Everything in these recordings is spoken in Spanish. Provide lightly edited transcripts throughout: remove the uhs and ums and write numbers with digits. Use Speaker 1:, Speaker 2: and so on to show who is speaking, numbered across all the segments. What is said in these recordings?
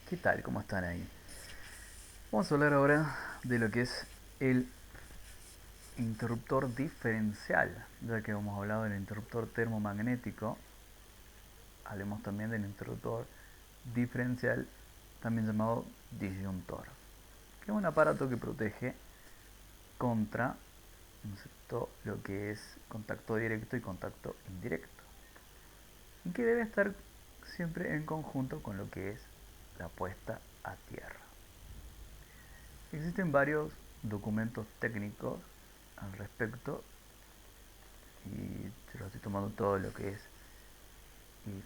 Speaker 1: ¿Qué tal? ¿Cómo están ahí? Vamos a hablar ahora de lo que es el interruptor diferencial. Ya que hemos hablado del interruptor termomagnético, hablemos también del interruptor diferencial, también llamado disyuntor, que es un aparato que protege contra, ¿no es cierto?, lo que es contacto directo y contacto indirecto, y que debe estar siempre en conjunto con lo que es la puesta a tierra. Existen varios documentos técnicos al respecto y se lo estoy tomando todo lo que es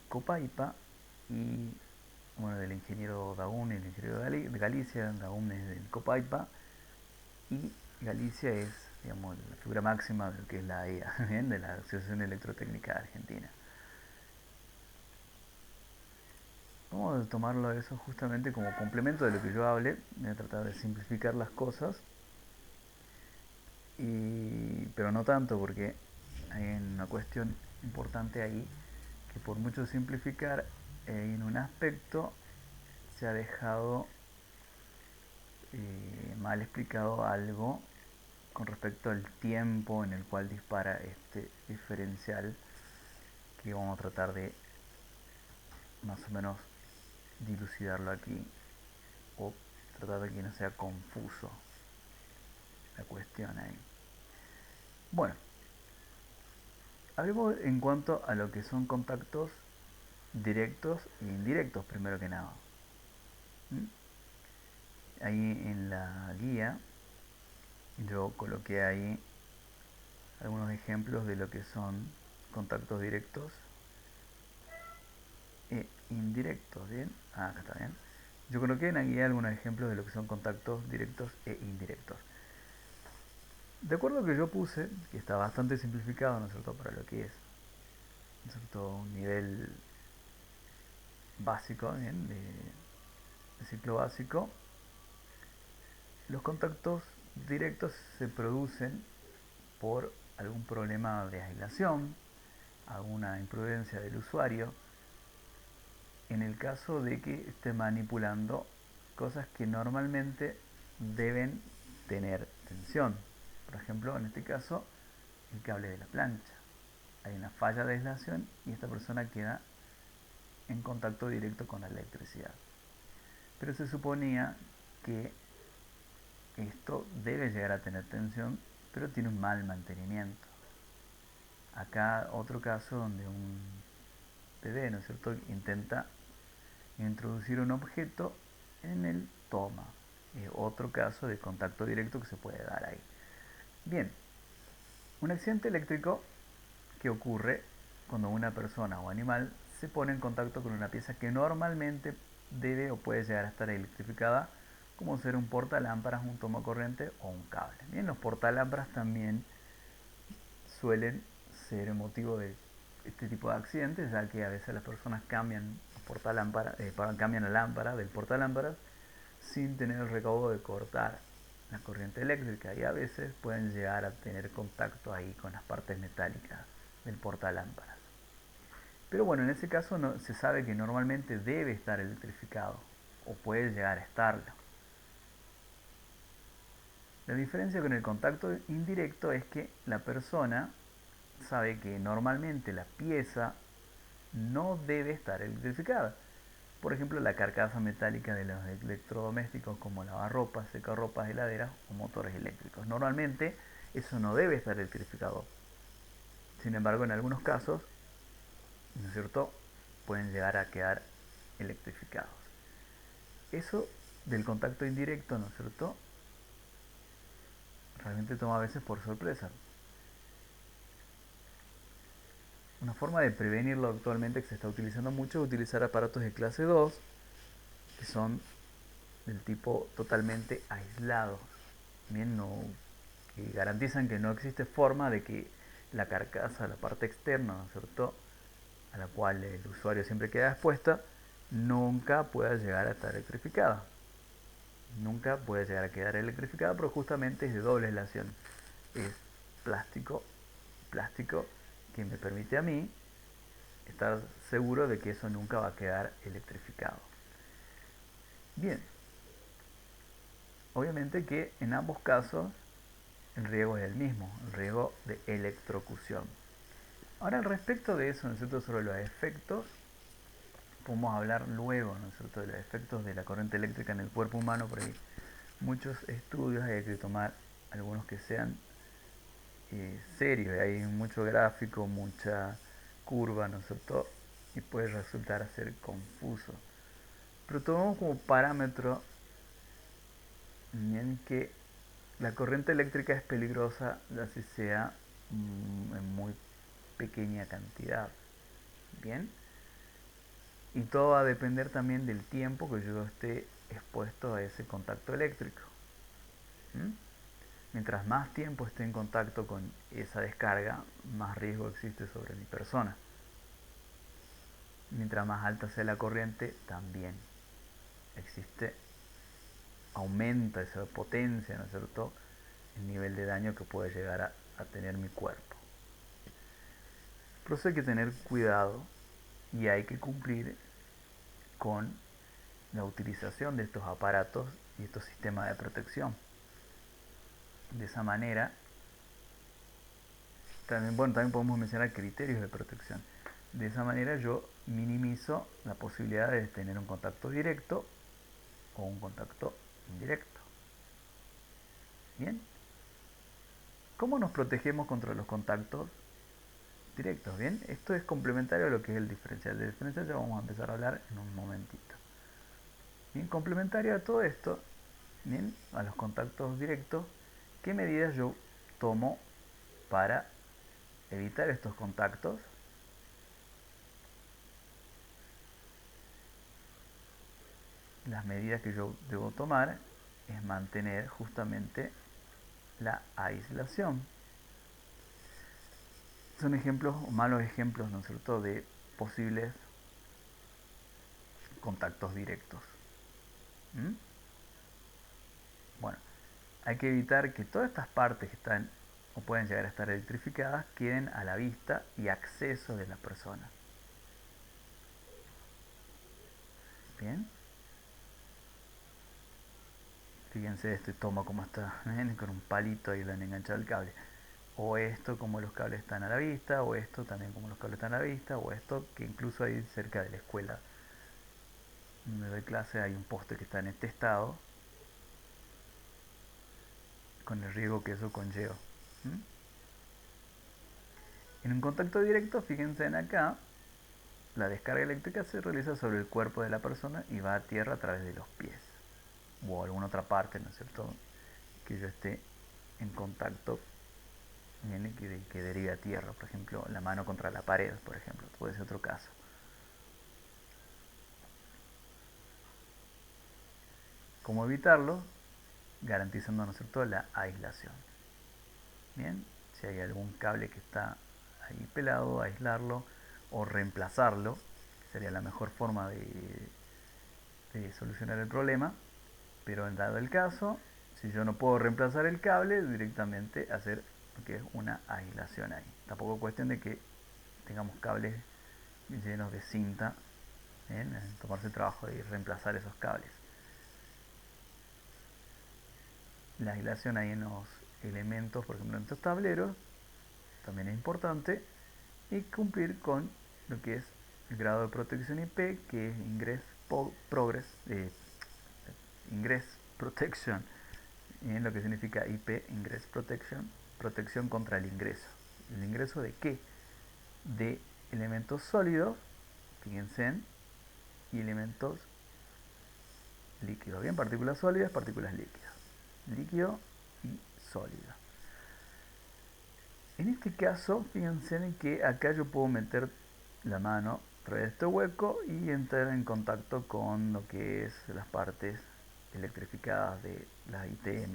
Speaker 1: Copaipa y bueno, del ingeniero Daun, el ingeniero de Galicia. Daun es del Copaipa y Galicia es, digamos, la figura máxima de lo que es la AEA, ¿bien? De la Asociación Electrotécnica Argentina. Vamos a tomarlo eso justamente como complemento de lo que yo hable. Voy a tratar de simplificar las cosas, pero no tanto, porque hay una cuestión importante ahí, que por mucho simplificar en un aspecto se ha dejado mal explicado algo con respecto al tiempo en el cual dispara este diferencial, que vamos a tratar de más o menos dilucidarlo aquí, o tratar de que no sea confuso la cuestión ahí. Bueno, hablemos en cuanto a lo que son contactos directos e indirectos, primero que nada. ¿Mm? Ahí en la guía yo coloqué ahí algunos ejemplos de lo que son contactos directos e indirectos, ¿bien? Acá está bien. Yo coloqué en la guía algunos ejemplos de lo que son contactos directos e indirectos. De acuerdo a lo que yo puse, que está bastante simplificado, ¿no es cierto?, para lo que es, ¿no es cierto?, un nivel básico, ¿bien?, de ciclo básico. Los contactos directos se producen por algún problema de aislación, alguna imprudencia del usuario, en el caso de que esté manipulando cosas que normalmente deben tener tensión. Por ejemplo, en este caso, el cable de la plancha. Hay una falla de aislación y esta persona queda en contacto directo con la electricidad. Pero se suponía que esto debe llegar a tener tensión, pero tiene un mal mantenimiento. Acá otro caso donde un bebé, ¿no es cierto?, intenta introducir un objeto en el toma. Es otro caso de contacto directo que se puede dar ahí. Bien, un accidente eléctrico que ocurre cuando una persona o animal se pone en contacto con una pieza que normalmente debe o puede llegar a estar electrificada, como ser un portalámparas, un tomacorriente o un cable. Bien, los portalámparas también suelen ser motivo de este tipo de accidentes, ya que a veces las personas cambian cambian la lámpara del portalámparas sin tener el recaudo de cortar la corriente eléctrica, y a veces pueden llegar a tener contacto ahí con las partes metálicas del portalámparas. Pero bueno, en ese caso no, se sabe que normalmente debe estar electrificado o puede llegar a estarlo. La diferencia con el contacto indirecto es que la persona sabe que normalmente la pieza no debe estar electrificada. Por ejemplo, la carcasa metálica de los electrodomésticos como lavarropas, secarropas, heladeras o motores eléctricos. Normalmente eso no debe estar electrificado. Sin embargo, en algunos casos, ¿no es cierto?, pueden llegar a quedar electrificados. Eso del contacto indirecto, ¿no es cierto?, realmente toma a veces por sorpresa. Una forma de prevenirlo actualmente que se está utilizando mucho es utilizar aparatos de clase 2, que son del tipo totalmente aislados. Bien, no, que garantizan que no existe forma de que la carcasa, la parte externa, ¿no es cierto?, a la cual el usuario siempre queda expuesta, nunca pueda llegar a estar electrificada. Nunca puede llegar a quedar electrificada, pero justamente es de doble aislación. Es plástico, plástico que me permite a mí estar seguro de que eso nunca va a quedar electrificado. Bien, obviamente que en ambos casos el riesgo es el mismo, el riesgo de electrocución. Ahora, al respecto de eso, ¿no es cierto?, sobre los efectos, podemos hablar luego, ¿no es cierto?, de los efectos de la corriente eléctrica en el cuerpo humano, porque hay muchos estudios, hay que tomar algunos que sean serios, hay mucho gráfico, mucha curva, ¿no es cierto?, y puede resultar ser confuso. Pero tomamos como parámetro en que la corriente eléctrica es peligrosa, así sea en muy pequeña cantidad. Bien, y todo va a depender también del tiempo que yo esté expuesto a ese contacto eléctrico. ¿Mm? Mientras más tiempo esté en contacto con esa descarga, más riesgo existe sobre mi persona. Mientras más alta sea la corriente, también existe, aumenta esa potencia, ¿no es cierto?, el nivel de daño que puede llegar a tener mi cuerpo. Por eso hay que tener cuidado y hay que cumplir con la utilización de estos aparatos y estos sistemas de protección. De esa manera, también podemos mencionar criterios de protección. De esa manera yo minimizo la posibilidad de tener un contacto directo o un contacto indirecto. Bien, ¿cómo nos protegemos contra los contactos directos? Bien, esto es complementario a lo que es el diferencial. De diferencial ya vamos a empezar a hablar en un momentito. Bien, complementario a todo esto, bien, a los contactos directos, ¿qué medidas yo tomo para evitar estos contactos? Las medidas que yo debo tomar es mantener justamente la aislación. Son ejemplos o malos ejemplos, ¿no es cierto?, de posibles contactos directos. ¿Mm? Bueno, hay que evitar que todas estas partes que están o pueden llegar a estar electrificadas queden a la vista y acceso de la persona. Bien, fíjense esto y toma como está, ¿ven? Con un palito ahí le han enganchado el cable. O esto como los cables están a la vista, o esto también como los cables están a la vista, o esto que incluso ahí cerca de la escuela donde doy clase hay un poste que está en este estado, con el riesgo que eso conlleva. ¿Mm? En un contacto directo, fíjense en acá, la descarga eléctrica se realiza sobre el cuerpo de la persona y va a tierra a través de los pies o alguna otra parte, ¿no es cierto?, que yo esté en contacto, que derive a tierra, por ejemplo, la mano contra la pared, por ejemplo, puede ser otro caso. ¿Cómo evitarlo? Garantizando, ¿no es cierto?, la aislación. Bien, si hay algún cable que está ahí pelado, aislarlo o reemplazarlo, sería la mejor forma de solucionar el problema. Pero en dado el caso, si yo no puedo reemplazar el cable, directamente hacer lo que es una aislación ahí. Tampoco es cuestión de que tengamos cables llenos de cinta, en tomarse el trabajo de reemplazar esos cables. La aislación ahí en los elementos, por ejemplo en estos tableros, también es importante, y cumplir con lo que es el grado de protección IP, que es Ingress Protection, en lo que significa IP, Ingress Protection, protección contra el ingreso. ¿El ingreso de qué? De elementos sólidos, fíjense en, y elementos líquidos. Bien, partículas sólidas, partículas líquidas. Líquido y sólido. En este caso, fíjense en que acá yo puedo meter la mano a través de este hueco y entrar en contacto con lo que es las partes electrificadas de la ITM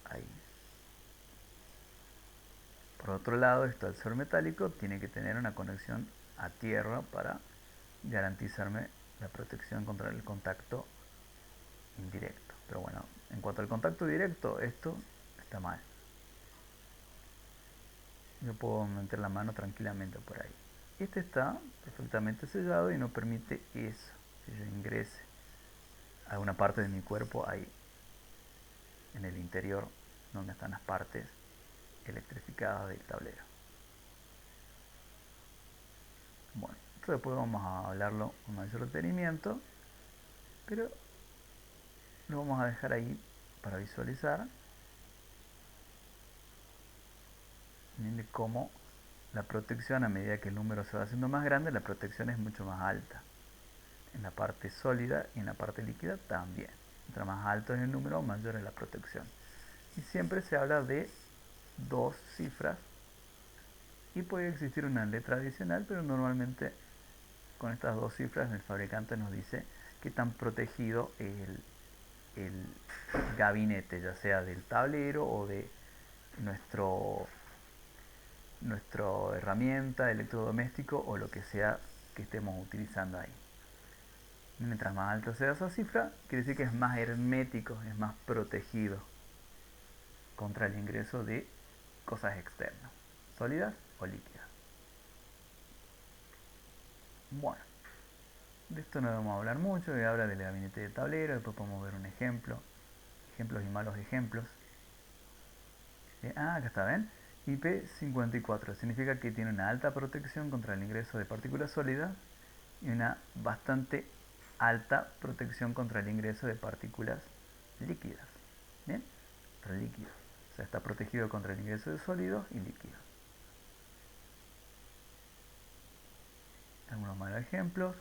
Speaker 1: ahí. Por otro lado, esto al ser metálico tiene que tener una conexión a tierra para garantizarme la protección contra el contacto indirecto. Pero bueno, en cuanto al contacto directo, esto está mal. Yo puedo meter la mano tranquilamente por ahí. Este está perfectamente sellado y no permite eso, que yo ingrese alguna parte de mi cuerpo hay en el interior donde están las partes electrificadas del tablero. Bueno, esto después vamos a hablarlo con mayor detenimiento, pero lo vamos a dejar ahí para visualizar de cómo la protección, a medida que el número se va haciendo más grande, la protección es mucho más alta. En la parte sólida y en la parte líquida también. Mientras más alto es el número, mayor es la protección. Y siempre se habla de dos cifras y puede existir una letra adicional, pero normalmente con estas dos cifras el fabricante nos dice qué tan protegido es el gabinete, ya sea del tablero o de nuestro nuestra herramienta, electrodoméstico o lo que sea que estemos utilizando ahí. Mientras más alta sea esa cifra, quiere decir que es más hermético, es más protegido contra el ingreso de cosas externas, sólidas o líquidas. Bueno, de esto no vamos a hablar mucho, voy a hablar del gabinete de tablero, después podemos ver un ejemplo, ejemplos y malos ejemplos. Acá está, ¿ven? IP54 significa que tiene una alta protección contra el ingreso de partículas sólidas y una bastante alta protección contra el ingreso de partículas líquidas. ¿Bien? Contra líquidos. O sea, está protegido contra el ingreso de sólidos y líquidos. Algunos malos ejemplos.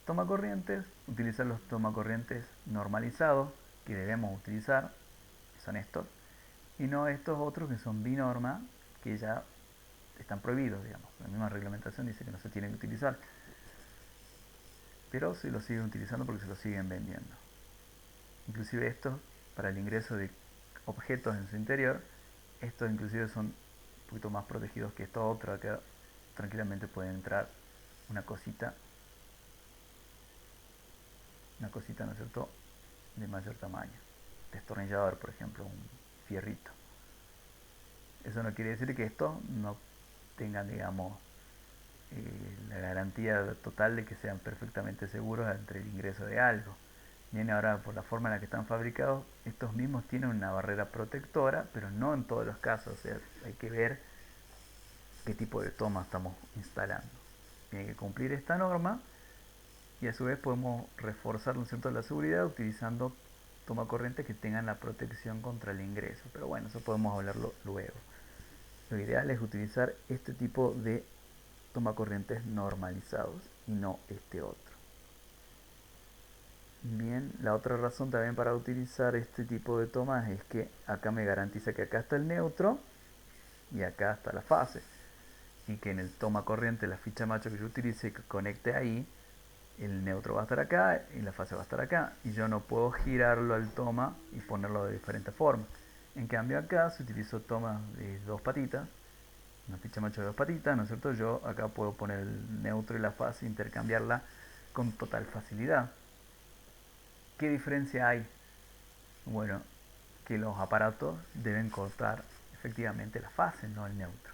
Speaker 1: Tomacorrientes. Utilizar los tomacorrientes normalizados que debemos utilizar, que son estos, y no estos otros que son binorma, que ya están prohibidos, digamos. La misma reglamentación dice que no se tienen que utilizar, pero se los siguen utilizando porque se los siguen vendiendo. Inclusive estos, para el ingreso de objetos en su interior, estos inclusive son un poquito más protegidos que estos otros. Acá tranquilamente puede entrar una cosita, ¿no es cierto?, de mayor tamaño. Destornillador, por ejemplo, un fierrito. Eso no quiere decir que estos no tengan, digamos, la garantía total de que sean perfectamente seguros entre el ingreso de algo. Bien, ahora por la forma en la que están fabricados, estos mismos tienen una barrera protectora, pero no en todos los casos. O sea, hay que ver qué tipo de toma estamos instalando. Tiene que cumplir esta norma y a su vez podemos reforzar, ¿no es cierto?, la seguridad utilizando tomacorrientes que tengan la protección contra el ingreso. Pero bueno, eso podemos hablarlo luego. Lo ideal es utilizar este tipo de tomacorrientes normalizados y no este otro. Bien, la otra razón también para utilizar este tipo de tomas es que acá me garantiza que acá está el neutro y acá está la fase, y que en el toma corriente, la ficha macho que yo utilice, que conecte ahí, el neutro va a estar acá y la fase va a estar acá, y yo no puedo girarlo al toma y ponerlo de diferentes formas. En cambio acá, si utilizo tomas de dos patitas, una ficha macho de dos patitas, ¿no es cierto?, yo acá puedo poner el neutro y la fase, intercambiarla con total facilidad. ¿Qué diferencia hay? Bueno, que los aparatos deben cortar efectivamente la fase, no el neutro.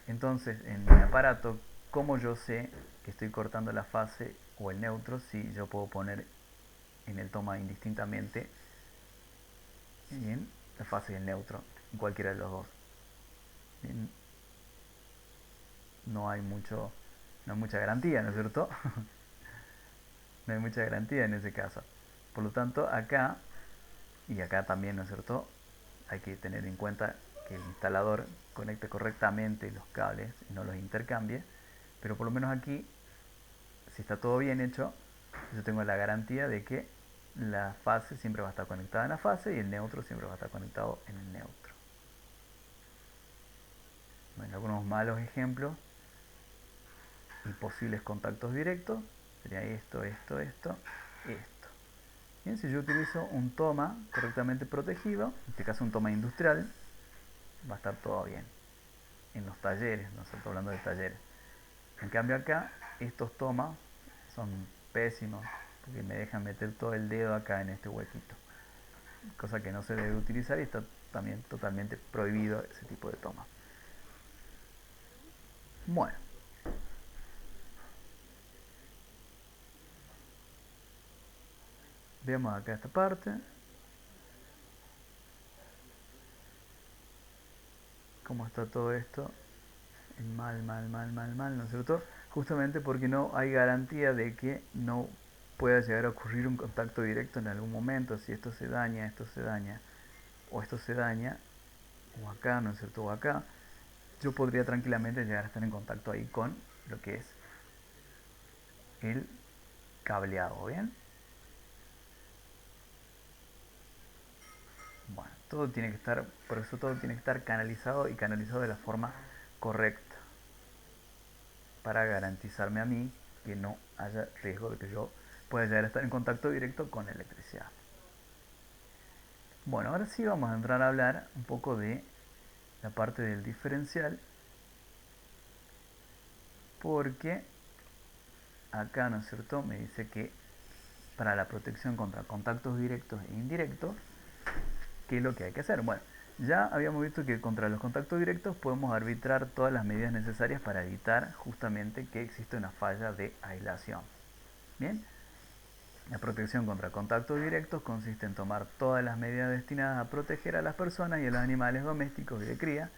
Speaker 1: Entonces, en mi aparato, ¿cómo yo sé que estoy cortando la fase o el neutro si yo puedo poner en el toma indistintamente bien, la fase y el neutro en cualquiera de los dos? Bien, no hay mucha garantía, ¿no es cierto? No hay mucha garantía en ese caso. Por lo tanto, acá y acá también, ¿no es cierto?, hay que tener en cuenta que el instalador conecte correctamente los cables y no los intercambie, pero por lo menos aquí, si está todo bien hecho, yo tengo la garantía de que la fase siempre va a estar conectada en la fase y el neutro siempre va a estar conectado en el neutro. Bueno, algunos malos ejemplos y posibles contactos directos sería esto, esto, esto, esto. Bien, si yo utilizo un toma correctamente protegido, en este caso un toma industrial, va a estar todo bien. En los talleres, no estoy hablando de talleres. En cambio acá, estos tomas son pésimos porque me dejan meter todo el dedo acá en este huequito. Cosa que no se debe utilizar y está también totalmente prohibido ese tipo de toma. Bueno, Veamos acá esta parte. Cómo está todo esto. Mal, mal, mal, mal, mal, ¿no es cierto? Justamente porque no hay garantía de que no pueda llegar a ocurrir un contacto directo en algún momento. Si esto se daña, esto se daña, o esto se daña, o acá, ¿no es cierto? O acá, yo podría tranquilamente llegar a estar en contacto ahí con lo que es el cableado, ¿bien? Bueno, todo tiene que estar, por eso todo tiene que estar canalizado y canalizado de la forma correcta para garantizarme a mí que no haya riesgo de que yo pueda llegar a estar en contacto directo con electricidad. Bueno, ahora sí vamos a entrar a hablar un poco de la parte del diferencial, porque acá, ¿no es cierto?, me dice que para la protección contra contactos directos e indirectos, ¿qué es lo que hay que hacer? Bueno, ya habíamos visto que contra los contactos directos podemos arbitrar todas las medidas necesarias para evitar justamente que exista una falla de aislación. Bien, la protección contra contactos directos consiste en tomar todas las medidas destinadas a proteger a las personas y a los animales domésticos y de cría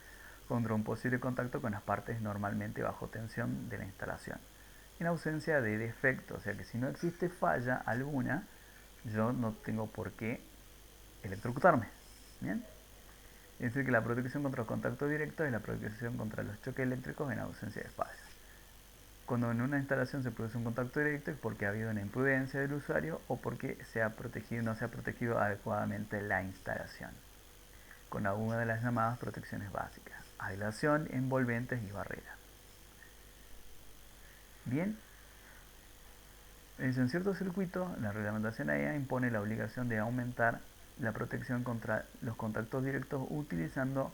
Speaker 1: contra un posible contacto con las partes normalmente bajo tensión de la instalación, en ausencia de defecto, o sea que si no existe falla alguna, yo no tengo por qué electrocutarme. ¿Bien? Es decir, que la protección contra los contactos directos es la protección contra los choques eléctricos en ausencia de falla. Cuando en una instalación se produce un contacto directo es porque ha habido una imprudencia del usuario o porque no se ha protegido adecuadamente la instalación, con alguna de las llamadas protecciones básicas: aislación, envolventes y barrera. Bien, en ciertos circuitos, la reglamentación AEA impone la obligación de aumentar la protección contra los contactos directos utilizando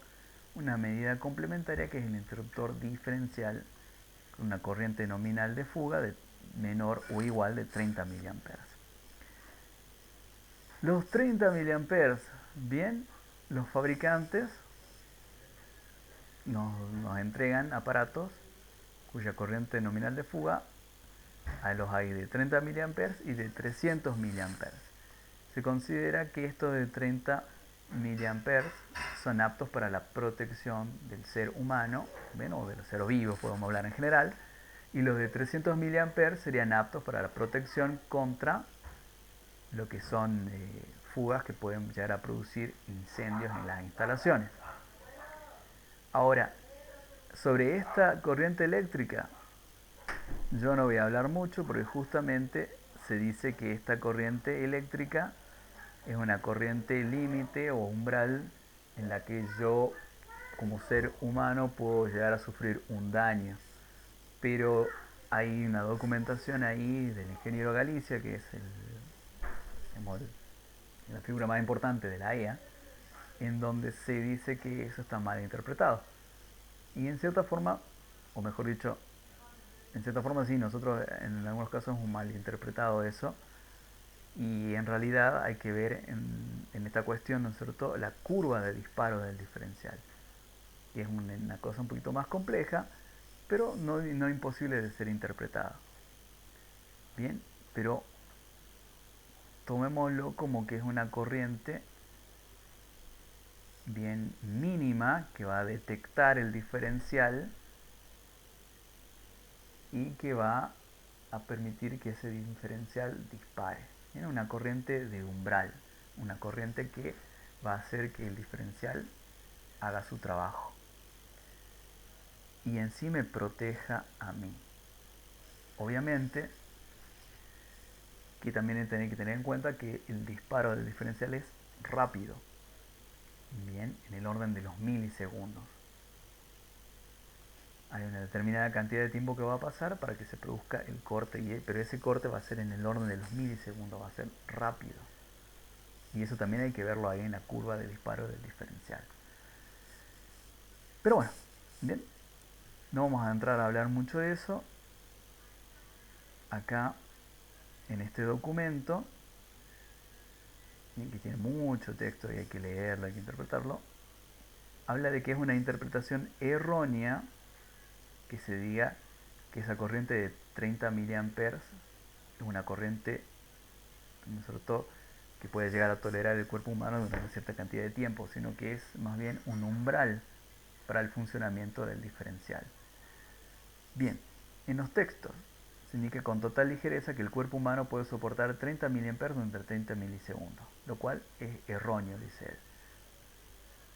Speaker 1: una medida complementaria que es el interruptor diferencial con una corriente nominal de fuga de menor o igual de 30 mA. Los 30 mA, bien, los fabricantes nos entregan aparatos cuya corriente nominal de fuga los hay de 30 mA y de 300 mA. Se considera que estos de 30 mA son aptos para la protección del ser humano, bueno, o de los seres vivos, podemos hablar en general, y los de 300 mA serían aptos para la protección contra lo que son fugas que pueden llegar a producir incendios en las instalaciones. Ahora, sobre esta corriente eléctrica, yo no voy a hablar mucho porque justamente se dice que esta corriente eléctrica es una corriente límite o umbral en la que yo como ser humano puedo llegar a sufrir un daño. Pero hay una documentación ahí del ingeniero Galicia, que es la figura más importante de la AEA, en donde se dice que eso está mal interpretado. Y en cierta forma, o mejor dicho, en cierta forma sí, nosotros en algunos casos hemos mal interpretado eso. Y en realidad hay que ver en esta cuestión, ¿no es cierto?, la curva de disparo del diferencial. Y es una cosa un poquito más compleja, pero no imposible de ser interpretada. Bien, pero tomémoslo como que es una corriente bien mínima que va a detectar el diferencial y que va a permitir que ese diferencial dispare. Bien, una corriente de umbral, una corriente que va a hacer que el diferencial haga su trabajo y en sí me proteja a mí. Obviamente que también hay que tener en cuenta que el disparo del diferencial es rápido, bien, en el orden de los milisegundos. Hay una determinada cantidad de tiempo que va a pasar para que se produzca el corte, pero ese corte va a ser en el orden de los milisegundos, va a ser rápido. Y eso también hay que verlo ahí en la curva de disparo del diferencial. Pero bueno, bien, no vamos a entrar a hablar mucho de eso. Acá, en este documento, que tiene mucho texto y hay que leerlo, hay que interpretarlo, habla de que es una interpretación errónea que se diga que esa corriente de 30 mA es una corriente, sobre todo, que puede llegar a tolerar el cuerpo humano durante cierta cantidad de tiempo, sino que es más bien un umbral para el funcionamiento del diferencial. Bien, en los textos se indica con total ligereza que el cuerpo humano puede soportar 30 mA durante 30 milisegundos, lo cual es erróneo, dice él.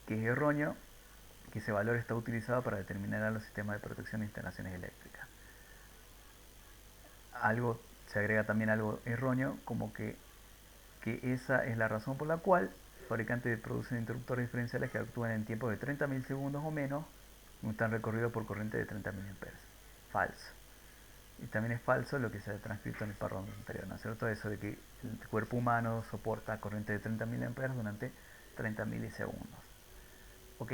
Speaker 1: Que es erróneo que ese valor está utilizado para determinar los sistemas de protección de instalaciones eléctricas. Se agrega también algo erróneo, como que esa es la razón por la cual los fabricantes producen interruptores diferenciales que actúan en tiempos de 30 milisegundos o menos y están recorridos por corriente de 30 mA. Falso. Y también es falso lo que se ha transcrito en el párrafo anterior, ¿no es cierto? Eso de que el cuerpo humano soporta corriente de 30 mA durante 30 milisegundos. Ok.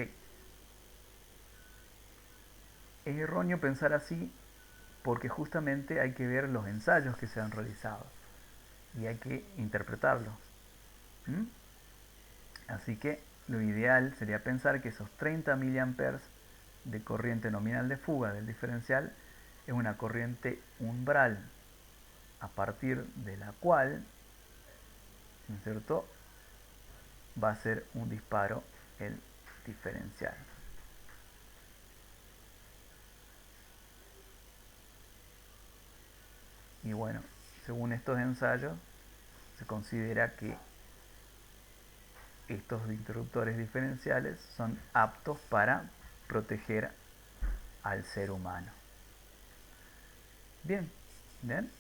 Speaker 1: Es erróneo pensar así porque justamente hay que ver los ensayos que se han realizado y hay que interpretarlos. ¿Mm? Así que lo ideal sería pensar que esos 30 mA de corriente nominal de fuga del diferencial es una corriente umbral a partir de la cual, ¿no es cierto?, va a ser un disparo el diferencial. Y bueno, según estos ensayos, se considera que estos interruptores diferenciales son aptos para proteger al ser humano. Bien, ¿bien?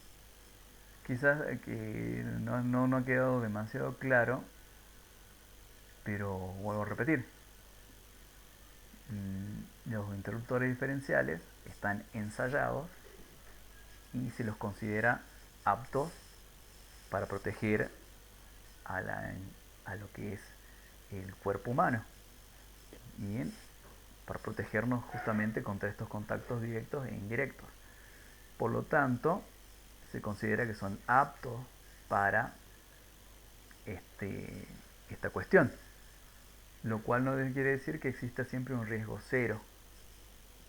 Speaker 1: Quizás que no ha quedado demasiado claro, pero vuelvo a repetir. Los interruptores diferenciales están ensayados y se los considera aptos para proteger a lo que es el cuerpo humano. Bien, para protegernos justamente contra estos contactos directos e indirectos. Por lo tanto, se considera que son aptos para esta cuestión, lo cual no quiere decir que exista siempre un riesgo cero,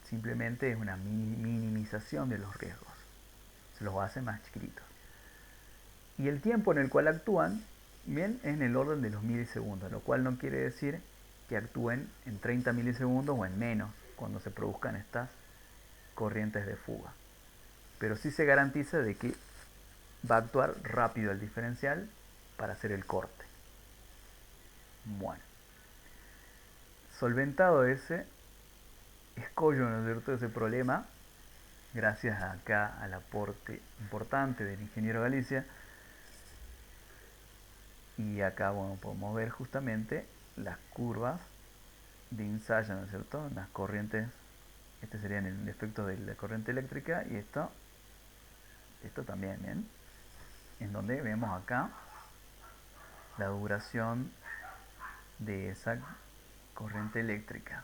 Speaker 1: simplemente es una minimización de los riesgos, se los hace más chiquitos. Y el tiempo en el cual actúan, bien, es en el orden de los milisegundos, lo cual no quiere decir que actúen en 30 milisegundos o en menos cuando se produzcan estas corrientes de fuga. Pero sí se garantiza de que va a actuar rápido el diferencial para hacer el corte. Bueno, solventado ese escollo, ¿no es cierto?, ese problema, gracias acá al aporte importante del ingeniero Galicia, y acá bueno, podemos ver justamente las curvas de ensayo, ¿no es cierto?, las corrientes. Este sería el efecto de la corriente eléctrica y esto también, ¿bien? En donde vemos acá la duración de esa corriente eléctrica.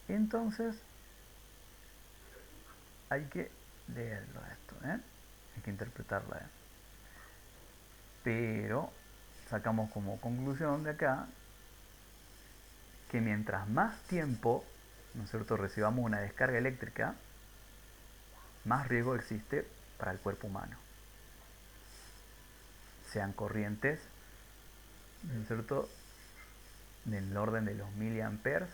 Speaker 1: Entonces hay que leerlo esto, ¿eh? Hay que interpretarlo, ¿eh? Pero sacamos como conclusión de acá que mientras más tiempo, ¿no es cierto?, recibamos una descarga eléctrica, más riesgo existe para el cuerpo humano. Sean corrientes, ¿no es cierto?, del orden de los miliamperes,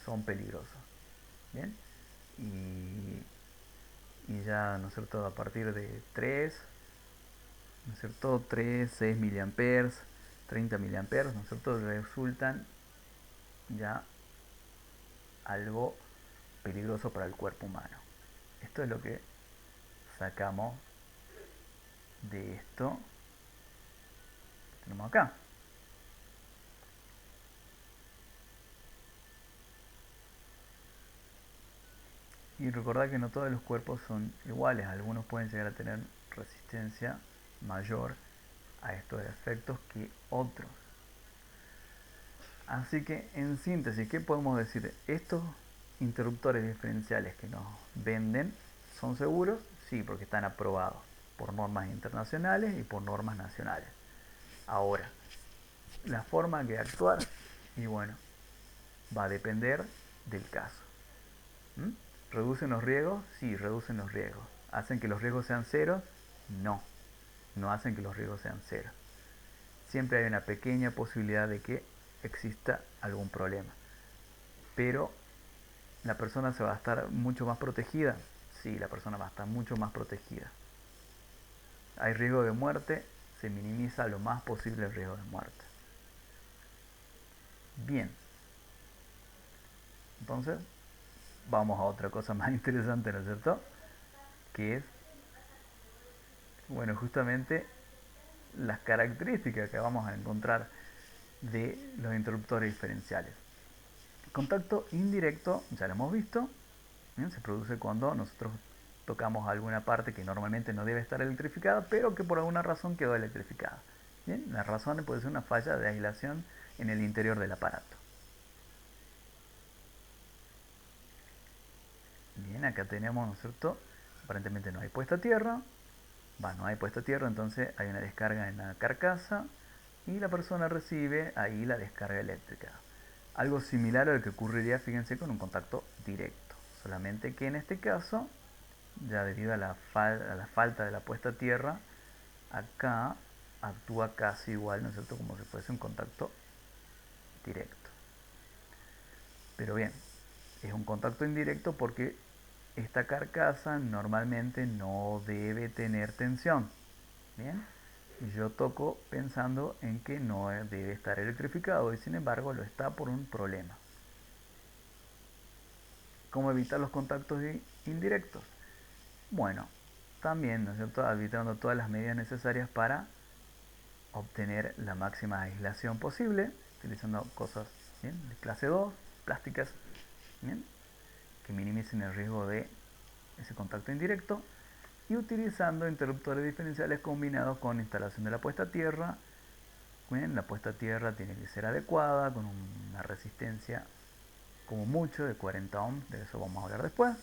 Speaker 1: son peligrosos. Bien, y ya, ¿no es cierto?, a partir de 3, ¿no es cierto?, 3, 6 miliamperes, 30 miliamperes, ¿no es cierto?, resultan ya algo peligroso para el cuerpo humano. Esto es lo que sacamos de esto que tenemos acá. Y recordad que no todos los cuerpos son iguales, algunos pueden llegar a tener resistencia mayor a estos efectos que otros. Así que en síntesis, ¿qué podemos decir? Estos interruptores diferenciales que nos venden son seguros, sí, porque están aprobados por normas internacionales y por normas nacionales. Ahora, la forma de actuar, y bueno, va a depender del caso. ¿Mm? ¿Reducen los riesgos? Sí, reducen los riesgos. ¿Hacen que los riesgos sean cero? No, no hacen que los riesgos sean cero. Siempre hay una pequeña posibilidad de que exista algún problema. Pero la persona se va a estar mucho más protegida. Sí, la persona va a estar mucho más protegida. Hay riesgo de muerte, se minimiza lo más posible el riesgo de muerte. Bien, entonces vamos a otra cosa más interesante, ¿no es cierto? Que es, bueno, justamente las características que vamos a encontrar de los interruptores diferenciales. Contacto indirecto, ya lo hemos visto, ¿bien? Se produce cuando nosotros tocamos alguna parte que normalmente no debe estar electrificada, pero que por alguna razón quedó electrificada. ¿Bien? La razón puede ser una falla de aislación en el interior del aparato. Bien, acá tenemos, ¿no es cierto? Aparentemente no hay puesta a tierra. No hay puesta a tierra, entonces hay una descarga en la carcasa y la persona recibe ahí la descarga eléctrica. Algo similar a lo que ocurriría, fíjense, con un contacto directo. Solamente que en este caso, ya debido a la falta de la puesta a tierra, acá actúa casi igual, ¿no es cierto?, como si fuese un contacto directo. Pero bien, es un contacto indirecto porque esta carcasa normalmente no debe tener tensión. Bien, y yo toco pensando en que no debe estar electrificado y sin embargo lo está por un problema. ¿Cómo evitar los contactos indirectos? Bueno, también, ¿no es cierto?, evitando todas las medidas necesarias para obtener la máxima aislación posible, utilizando cosas, ¿bien?, de clase 2, plásticas, ¿bien?, que minimicen el riesgo de ese contacto indirecto, y utilizando interruptores diferenciales combinados con instalación de la puesta a tierra. Bien, la puesta a tierra tiene que ser adecuada, con una resistencia como mucho de 40 ohms, de eso vamos a hablar después.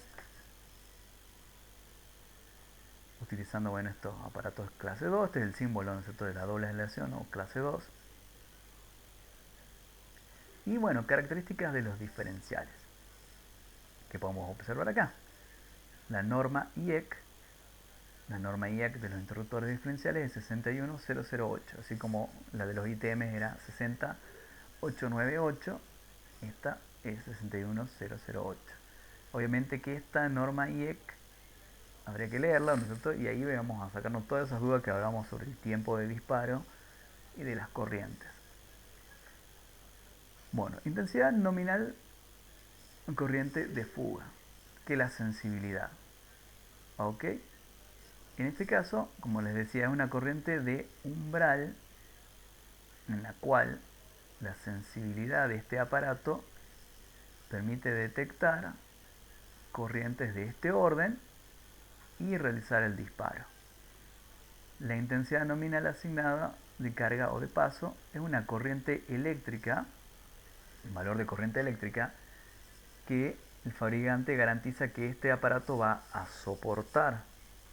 Speaker 1: Utilizando, bueno, estos aparatos clase 2, este es el símbolo, ¿no es cierto?, de la doble aislación o clase 2. Y bueno, características de los diferenciales que podemos observar acá. La norma IEC, de los interruptores diferenciales es 61008, así como la de los ITM era 60898, esta es 61008. Obviamente que esta norma IEC habría que leerla, ¿no es cierto?, y ahí vamos a sacarnos todas esas dudas que hablamos sobre el tiempo de disparo y de las corrientes. Bueno, intensidad nominal en corriente de fuga, que es la sensibilidad. ¿Ok? En este caso, como les decía, es una corriente de umbral en la cual la sensibilidad de este aparato permite detectar corrientes de este orden y realizar el disparo. La intensidad nominal asignada de carga o de paso es una corriente eléctrica, el valor de corriente eléctrica, que el fabricante garantiza que este aparato va a soportar.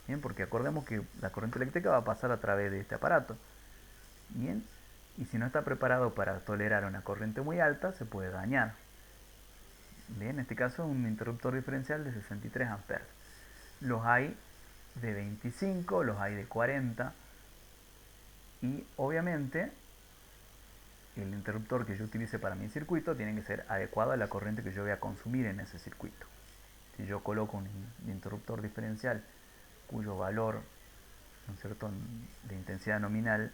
Speaker 1: Bien, porque acordemos que la corriente eléctrica va a pasar a través de este aparato. Bien, y si no está preparado para tolerar una corriente muy alta, se puede dañar. Bien, en este caso un interruptor diferencial de 63 amperes. Los hay de 25, los hay de 40, y obviamente el interruptor que yo utilice para mi circuito tiene que ser adecuado a la corriente que yo voy a consumir en ese circuito. Si yo coloco un interruptor diferencial cuyo valor, ¿no es cierto?, de intensidad nominal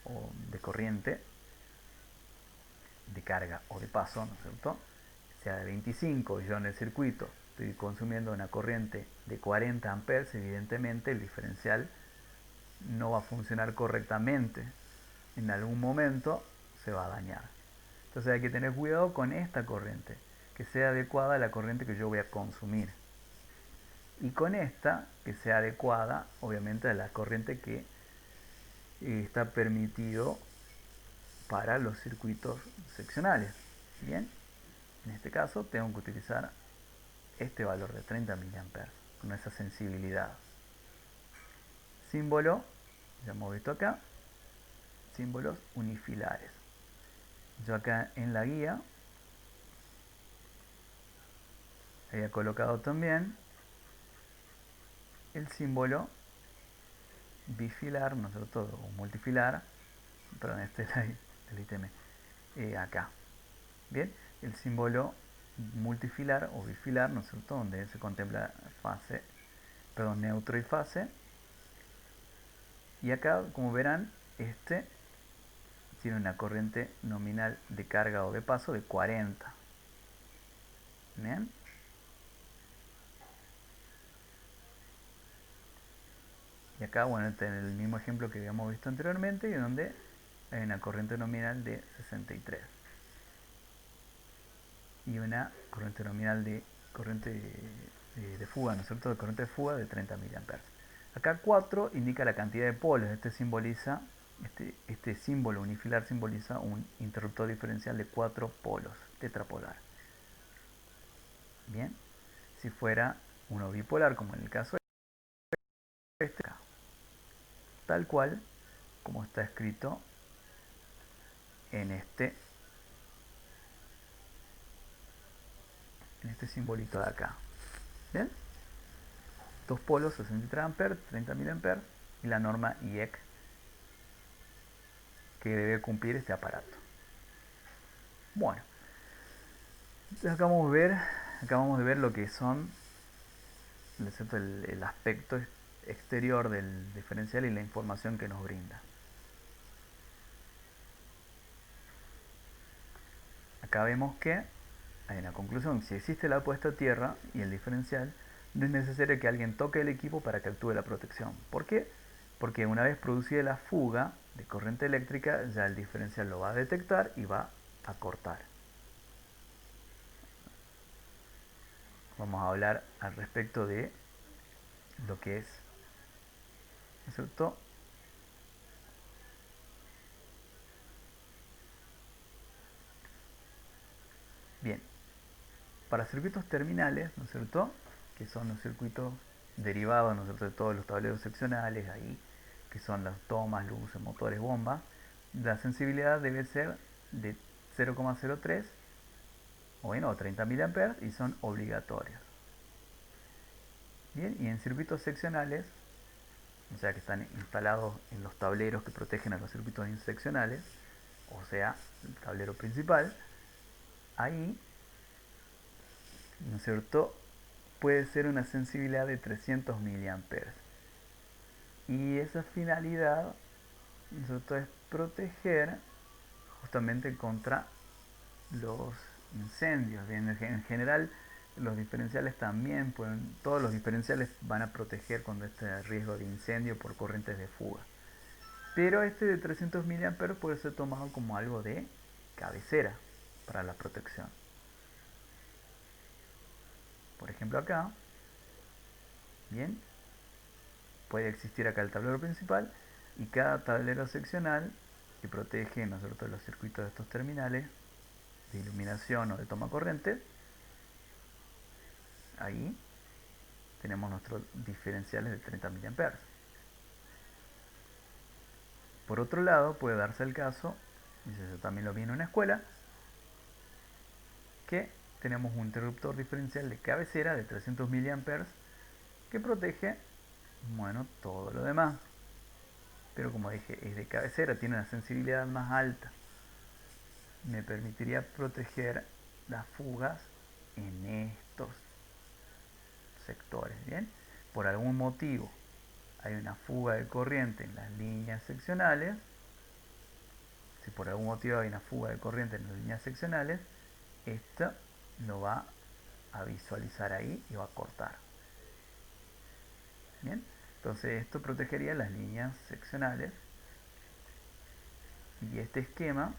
Speaker 1: o de corriente, de carga o de paso, ¿no es cierto?, sea de 25 y yo en el circuito estoy consumiendo una corriente de 40 amperes, evidentemente el diferencial no va a funcionar correctamente. En algún momento se va a dañar. Entonces hay que tener cuidado con esta corriente, que sea adecuada a la corriente que yo voy a consumir. Y con esta, que sea adecuada, obviamente, a la corriente que está permitido para los circuitos seccionales. Bien, en este caso tengo que utilizar este valor de 30 mA con esa sensibilidad. Símbolo, ya hemos visto acá, símbolos unifilares. Yo acá en la guía había colocado también el símbolo bifilar, ¿no es cierto? O multifilar, perdón, este es el ítem acá. Bien, el símbolo multifilar o bifilar, ¿no es cierto? Donde se contempla fase, perdón, neutro y fase. Y acá, como verán, este tiene una corriente nominal de carga o de paso de 40. Bien. Y acá, bueno, este es el mismo ejemplo que habíamos visto anteriormente, y donde hay una corriente nominal de 63 y una corriente nominal de corriente de fuga, ¿no es cierto? De corriente de fuga de 30 mA. Acá 4 indica la cantidad de polos. Este símbolo unifilar simboliza un interruptor diferencial de 4 polos, tetrapolar. Bien, si fuera uno bipolar, como en el caso de este, tal cual como está escrito en este simbolito de acá. ¿Bien? Dos polos, 63 amperes, 30 mA, y la norma IEC que debe cumplir este aparato. Bueno, acabamos de ver lo que son el aspecto exterior del diferencial y la información que nos brinda. Acá vemos que hay una conclusión: si existe la puesta a tierra y el diferencial, no es necesario que alguien toque el equipo para que actúe la protección. ¿Por qué? Porque una vez producida la fuga de corriente eléctrica, ya el diferencial lo va a detectar y va a cortar. Vamos a hablar al respecto de lo que es, ¿no es cierto? Bien, para circuitos terminales, ¿no es cierto?, que son los circuitos derivados, ¿no es cierto?, de todos los tableros seccionales ahí, que son las tomas, luces, motores, bombas, la sensibilidad debe ser de 0,03 o bueno, 30 mA, y son obligatorios. Bien, y en circuitos seccionales, o sea que están instalados en los tableros que protegen a los circuitos seccionales, o sea, el tablero principal, ahí, ¿no es cierto?, puede ser una sensibilidad de 300 mA. Y esa finalidad, ¿no es cierto?, es proteger justamente contra los incendios. Bien, en general, los diferenciales también pueden, todos los diferenciales van a proteger contra este riesgo de incendio por corrientes de fuga. Pero este de 300 mA puede ser tomado como algo de cabecera para la protección. Por ejemplo acá, bien, puede existir acá el tablero principal y cada tablero seccional que protege, ¿no es cierto?, los circuitos de estos terminales de iluminación o de toma corriente. Ahí tenemos nuestros diferenciales de 30 mA. Por otro lado, puede darse el caso, y eso también lo vi en una escuela, que tenemos un interruptor diferencial de cabecera de 300 mA que protege, bueno, todo lo demás. Pero como dije, es de cabecera, tiene una sensibilidad más alta. Me permitiría proteger las fugas en estos sectores. Bien, por algún motivo hay una fuga de corriente en las líneas seccionales. Si por algún motivo hay una fuga de corriente en las líneas seccionales, esto lo va a visualizar ahí y va a cortar. Bien, entonces esto protegería las líneas seccionales, y este esquema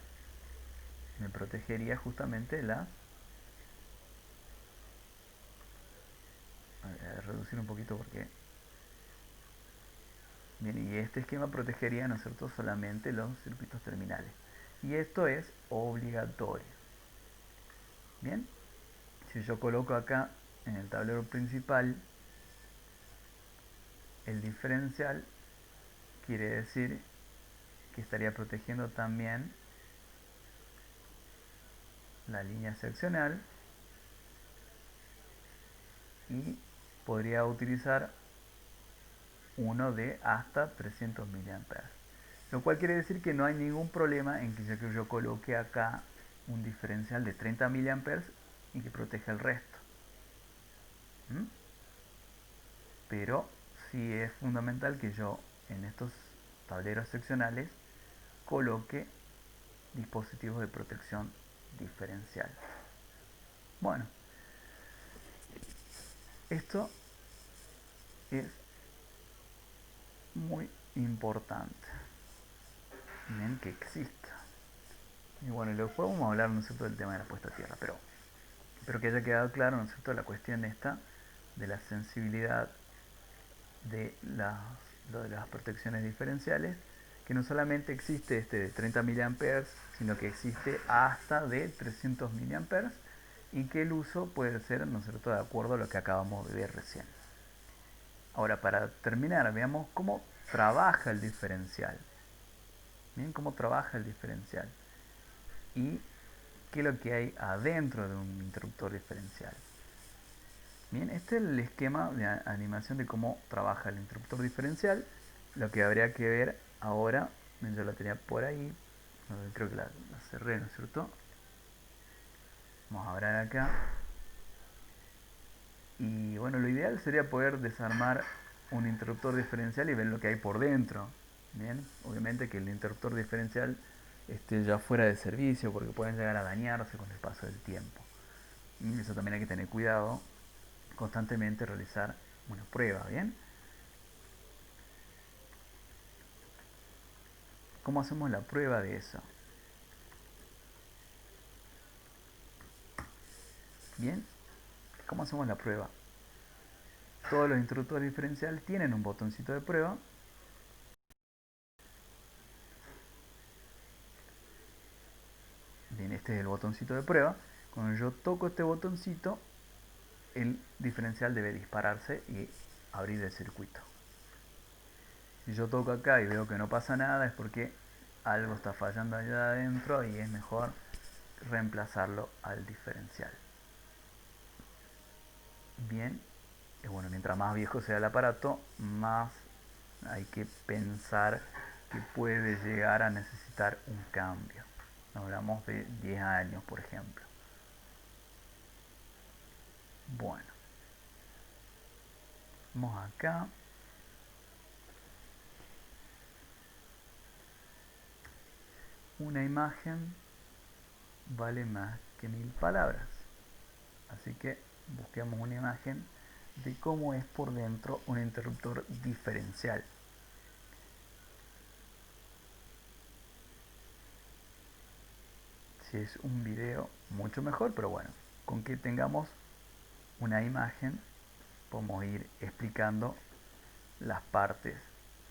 Speaker 1: me protegería justamente las... A reducir un poquito porque... Bien, y este esquema protegería, ¿no es cierto?, solamente los circuitos terminales. Y esto es obligatorio. Bien, si yo coloco acá en el tablero principal el diferencial, quiere decir que estaría protegiendo también la línea seccional y podría utilizar uno de hasta 300 miliamperes. Lo cual quiere decir que no hay ningún problema en que yo coloque acá un diferencial de 30 miliamperes y que proteja el resto. ¿Mm? Pero sí es fundamental que yo en estos tableros seccionales coloque dispositivos de protección diferencial. Bueno, esto es muy importante. Bien, que exista. Y bueno, luego vamos a hablar, ¿no es cierto?, del tema de la puesta a tierra, pero espero que haya quedado claro, ¿no es cierto?, la cuestión esta de la sensibilidad de lo de las protecciones diferenciales, que no solamente existe este de 30 miliamperes, sino que existe hasta de 300 miliamperes y que el uso puede ser, ¿no es cierto?, de acuerdo a lo que acabamos de ver recién. Ahora, para terminar, veamos cómo trabaja el diferencial. Bien, cómo trabaja el diferencial y qué es lo que hay adentro de un interruptor diferencial. Bien, este es el esquema de animación de cómo trabaja el interruptor diferencial. Lo que habría que ver ahora, yo la tenía por ahí, creo que la cerré, ¿no es cierto? Vamos a ver acá. Y bueno, lo ideal sería poder desarmar un interruptor diferencial y ver lo que hay por dentro. Bien, obviamente que el interruptor diferencial esté ya fuera de servicio porque pueden llegar a dañarse con el paso del tiempo. Y eso también hay que tener cuidado, constantemente realizar una prueba, ¿bien? ¿Cómo hacemos la prueba de eso? Bien, ¿cómo hacemos la prueba? Todos los interruptores diferenciales tienen un botoncito de prueba. Bien, este es el botoncito de prueba. Cuando yo toco este botoncito, el diferencial debe dispararse y abrir el circuito. Si yo toco acá y veo que no pasa nada, es porque algo está fallando allá adentro y es mejor reemplazarlo al diferencial. Bien, bueno, mientras más viejo sea el aparato, más hay que pensar que puede llegar a necesitar un cambio. Hablamos de 10 años, por ejemplo. Bueno, vamos acá. Una imagen vale más que 1000 palabras. Así que busquemos una imagen de cómo es por dentro un interruptor diferencial. Si es un video, mucho mejor, pero bueno, con que tengamos una imagen podemos ir explicando las partes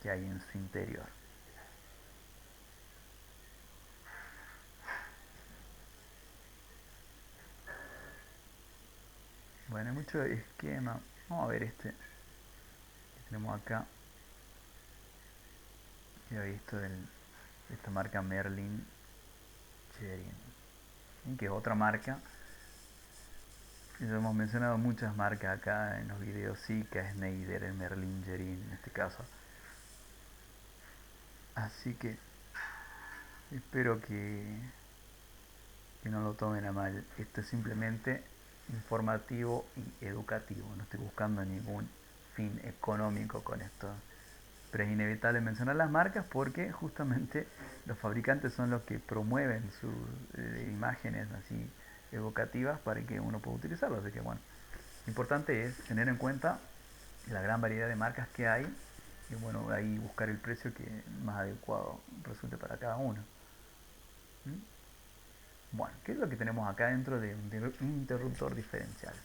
Speaker 1: que hay en su interior. Bueno, hay mucho esquema. Vamos a ver este que tenemos acá. Ya he visto esta marca Merlin Cherin, que es otra marca. Ya hemos mencionado muchas marcas acá en los videos, Sika, Schneider, el Merlin Gerin en este caso. Así que espero que no lo tomen a mal. Esto es simplemente informativo y educativo. No estoy buscando ningún fin económico con esto. Pero es inevitable mencionar las marcas porque justamente los fabricantes son los que promueven sus imágenes así evocativas para que uno pueda utilizarlo. Así que bueno, lo importante es tener en cuenta la gran variedad de marcas que hay y bueno, ahí buscar el precio que más adecuado resulte para cada uno. ¿Mm? Bueno, ¿qué es lo que tenemos acá dentro de un interruptor diferencial?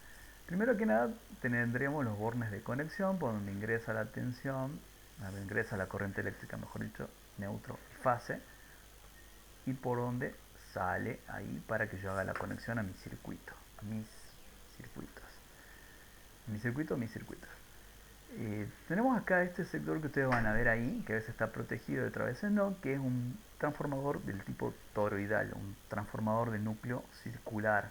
Speaker 1: Primero que nada tendremos los bornes de conexión por donde ingresa la tensión, donde ingresa la corriente eléctrica, mejor dicho, neutro y fase, y por donde sale ahí para que yo haga la conexión a mi circuito, a mis circuitos. Mi circuito, mis circuitos. Tenemos acá este sector que ustedes van a ver ahí, que a veces está protegido de otra veces no, que es un transformador del tipo toroidal, un transformador de núcleo circular.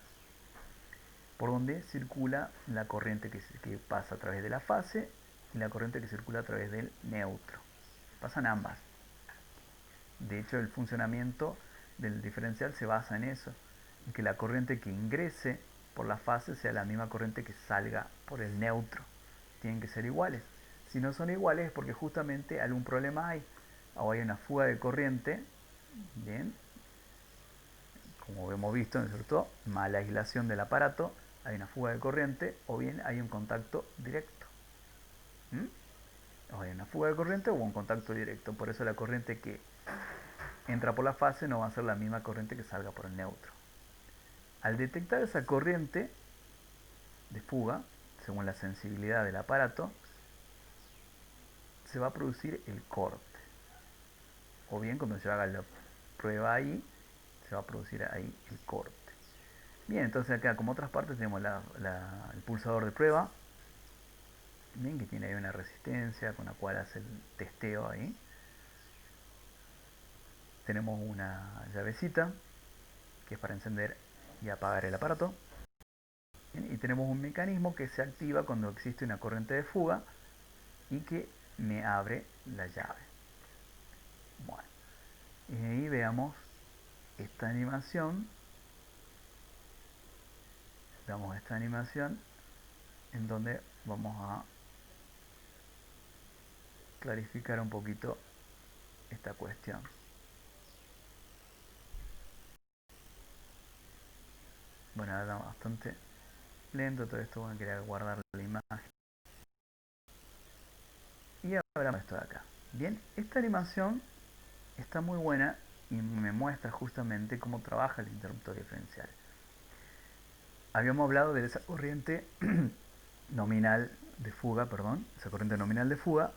Speaker 1: por donde circula la corriente que pasa a través de la fase y la corriente que circula a través del neutro. Pasan ambas. De hecho, el funcionamiento del diferencial se basa en eso, en que la corriente que ingrese por la fase sea la misma corriente que salga por el neutro. Tienen que ser iguales. Si no son iguales es porque justamente algún problema hay. O hay una fuga de corriente, bien, como hemos visto, ¿no es cierto? Mala aislación del aparato, hay una fuga de corriente, o bien hay un contacto directo. O hay una fuga de corriente o un contacto directo. Por eso la corriente que entra por la fase no va a ser la misma corriente que salga por el neutro. Al detectar esa corriente de fuga, según la sensibilidad del aparato, se va a producir el corte. O bien cuando yo haga la prueba ahí, se va a producir ahí el corte. Bien, entonces acá como otras partes tenemos el pulsador de prueba, bien, que tiene ahí una resistencia con la cual hace el testeo ahí. Tenemos una llavecita que es para encender y apagar el aparato. Bien, y tenemos un mecanismo que se activa cuando existe una corriente de fuga y que me abre la llave. Bueno, y ahí veamos esta animación. Veamos esta animación en donde vamos a clarificar un poquito esta cuestión. Bueno, ahora bastante lento todo esto, voy a querer guardar la imagen. Y ahora esto de acá. Bien, esta animación está muy buena y me muestra justamente cómo trabaja el interruptor diferencial. Habíamos hablado de esa corriente nominal de fuga, esa corriente nominal de fuga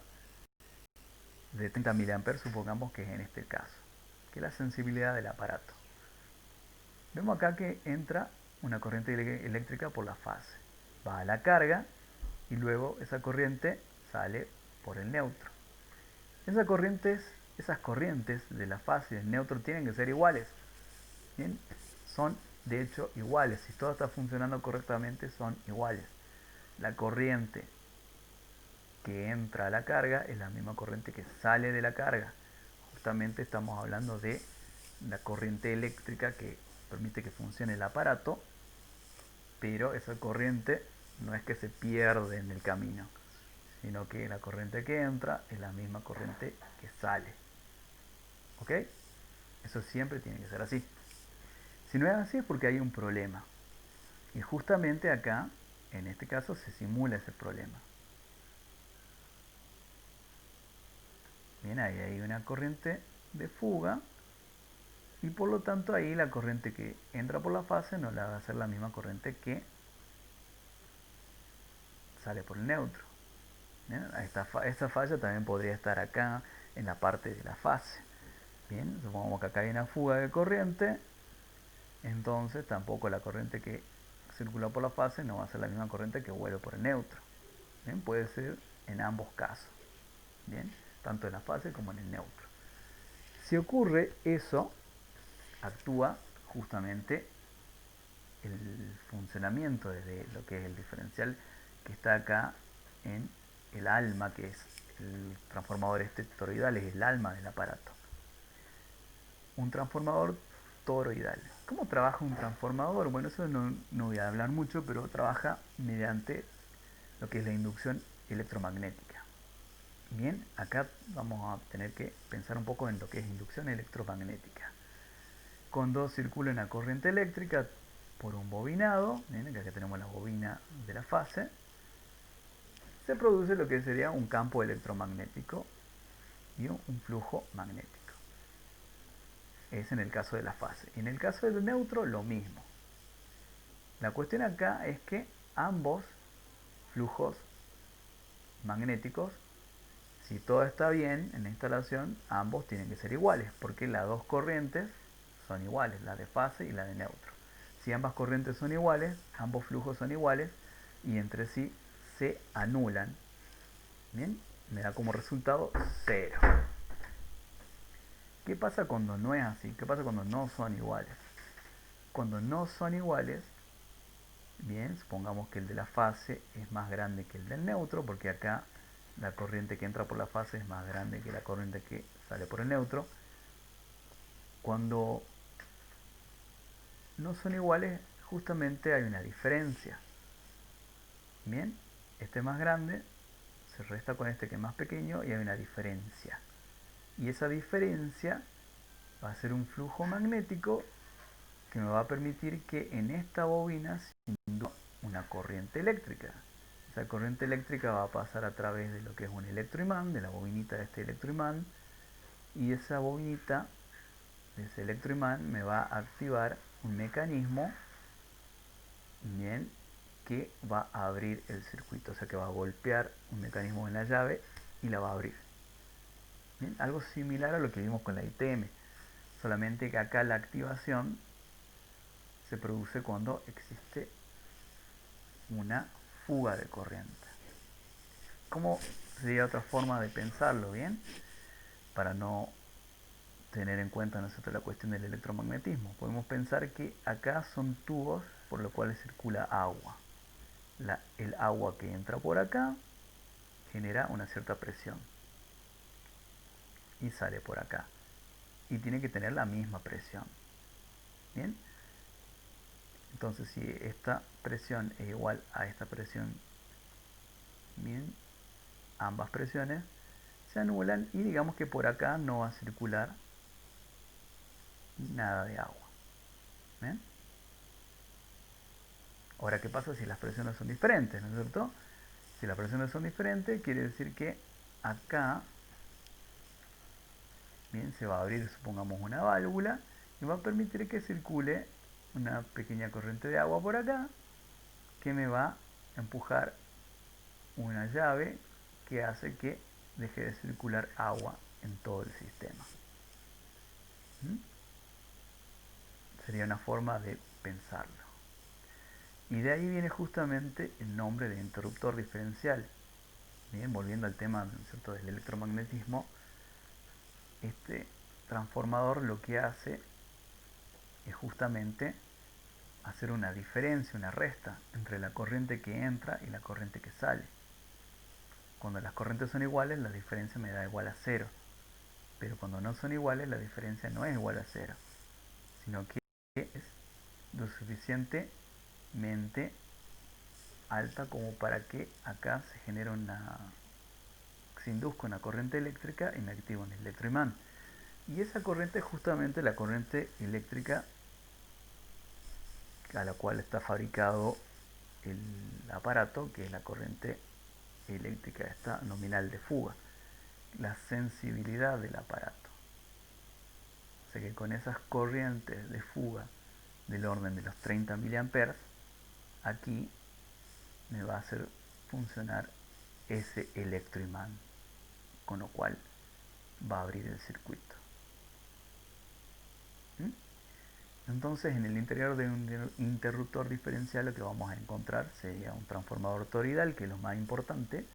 Speaker 1: de 30 mA, supongamos que es en este caso, que es la sensibilidad del aparato. Vemos acá que entra una corriente eléctrica por la fase, va a la carga y luego esa corriente sale por el neutro. Esas corrientes de la fase y del neutro tienen que ser iguales. ¿Bien? Son de hecho iguales. Si todo está funcionando correctamente, son iguales. La corriente que entra a la carga es la misma corriente que sale de la carga. Justamente estamos hablando de la corriente eléctrica que permite que funcione el aparato, pero esa corriente no es que se pierde en el camino, sino que la corriente que entra es la misma corriente que sale. ¿Ok? Eso siempre tiene que ser así. Si no es así es porque hay un problema. Y justamente acá, en este caso, se simula ese problema. Bien, ahí hay una corriente de fuga y por lo tanto ahí la corriente que entra por la fase no la va a ser la misma corriente que sale por el neutro. Bien, esta falla también podría estar acá en la parte de la fase. Bien, supongamos que acá hay una fuga de corriente, entonces tampoco la corriente que circula por la fase no va a ser la misma corriente que vuelve por el neutro. Bien, puede ser en ambos casos. Bien, tanto en la fase como en el neutro. Si ocurre eso, actúa justamente el funcionamiento de lo que es el diferencial que está acá en el alma, que es el transformador toroidal, es el alma del aparato. Un transformador toroidal. ¿Cómo trabaja un transformador? Bueno, eso no voy a hablar mucho, pero trabaja mediante lo que es la inducción electromagnética. Bien, acá vamos a tener que pensar un poco en lo que es inducción electromagnética. Cuando circula una corriente eléctrica por un bobinado, ¿bien? Acá tenemos la bobina de la fase, se produce lo que sería un campo electromagnético y un flujo magnético. Es en el caso de la fase. En el caso del neutro, lo mismo. La cuestión acá es que ambos flujos magnéticos, si todo está bien en la instalación, ambos tienen que ser iguales, porque las dos corrientes son iguales, la de fase y la de neutro. Si ambas corrientes son iguales, ambos flujos son iguales y entre sí se anulan. Bien, me da como resultado 0. ¿Qué pasa cuando no es así? ¿Qué pasa cuando no son iguales? Cuando no son iguales, Bien, supongamos que el de la fase es más grande que el del neutro, porque acá la corriente que entra por la fase es más grande que la corriente que sale por el neutro. Cuando no son iguales, justamente hay una diferencia. Bien, este es más grande, se resta con este que es más pequeño y hay una diferencia. Y esa diferencia va a ser un flujo magnético que me va a permitir que en esta bobina se induzca una corriente eléctrica. Esa corriente eléctrica va a pasar a través de lo que es un electroimán, de la bobinita de este electroimán, y esa bobinita de ese electroimán me va a activar un mecanismo, bien, que va a abrir el circuito, o sea que va a golpear un mecanismo en la llave y la va a abrir. Bien, algo similar a lo que vimos con la ITM, solamente que acá la activación se produce cuando existe una fuga de corriente. ¿Cómo sería otra forma de pensarlo, bien? Para no tener en cuenta nosotros la cuestión del electromagnetismo. Podemos pensar que acá son tubos por los cuales circula agua. El agua que entra por acá genera una cierta presión y sale por acá. Y tiene que tener la misma presión. Bien, entonces si esta presión es igual a esta presión, bien, ambas presiones se anulan y digamos que por acá no va a circular nada de agua. ¿Bien? Ahora, ¿qué pasa si las presiones son diferentes? ¿No es cierto? Si las presiones son diferentes, quiere decir que acá, bien, se va a abrir, supongamos, una válvula y va a permitir que circule una pequeña corriente de agua por acá que me va a empujar una llave que hace que deje de circular agua en todo el sistema. ¿Mm? Sería una forma de pensarlo. Y de ahí viene justamente el nombre de interruptor diferencial. Bien, volviendo al tema, ¿cierto?, del electromagnetismo, este transformador lo que hace es justamente hacer una diferencia, una resta entre la corriente que entra y la corriente que sale. Cuando las corrientes son iguales, la diferencia me da igual a cero. Pero cuando no son iguales, la diferencia no es igual a cero, sino que es lo suficientemente alta como para que acá se induzca una corriente eléctrica y me active un electroimán. Y esa corriente es justamente la corriente eléctrica a la cual está fabricado el aparato, que es la corriente eléctrica esta nominal de fuga, la sensibilidad del aparato. O sea que con esas corrientes de fuga del orden de los 30 mA, aquí me va a hacer funcionar ese electroimán, con lo cual va a abrir el circuito. ¿Mm? Entonces, en el interior de un interruptor diferencial lo que vamos a encontrar sería un transformador toroidal, que es lo más importante,